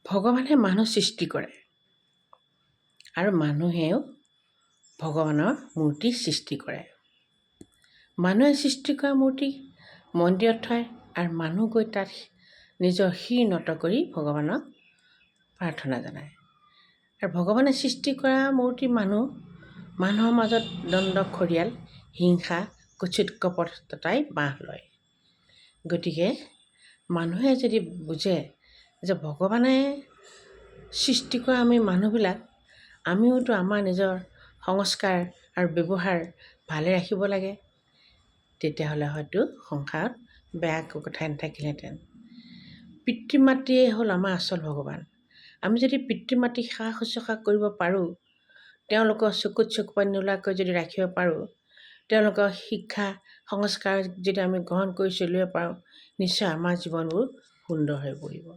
ভগৱানে মানুহ সৃষ্টি কৰে আৰু মানুহেও ভগৱানৰ মূৰ্তি সৃষ্টি কৰে। মানুহে সৃষ্টি কৰা মূৰ্তি মন্দিৰত থয় আৰু মানুহ গৈ তাত নিজৰ শিৰ নত কৰি ভগৱানক প্ৰাৰ্থনা জনায়। আৰু ভগৱানে সৃষ্টি কৰা মূৰ্তি মানুহৰ মাজত দ্বন্দ্ব খৰিয়াল হিংসা কুচিত কপটতাই বাহ লয়। গতিকে মানুহে যদি বুজে যে ভগৱানে সৃষ্টি কৰা আমি মানুহবিলাক আমিওতো আমাৰ নিজৰ সংস্কাৰ আৰু ব্যৱহাৰ ভালে ৰাখিব লাগে, তেতিয়াহ'লে হয়তো সংসাৰত বেয়া একো কথাই নাথাকিলেহেঁতেন। পিতৃ মাতৃয়ে হ'ল আমাৰ আচল ভগৱান। আমি যদি পিতৃ মাতৃক সেৱা শুশ্ৰূষা কৰিব পাৰোঁ, তেওঁলোকৰ চকুত চকু পানী নোলোৱাকৈ যদি ৰাখিব পাৰোঁ, তেওঁলোকৰ শিক্ষা সংস্কাৰ যদি আমি গ্ৰহণ কৰি চলিব পাৰোঁ, নিশ্চয় আমাৰ জীৱনবোৰ সুন্দৰ হৈ পৰিব।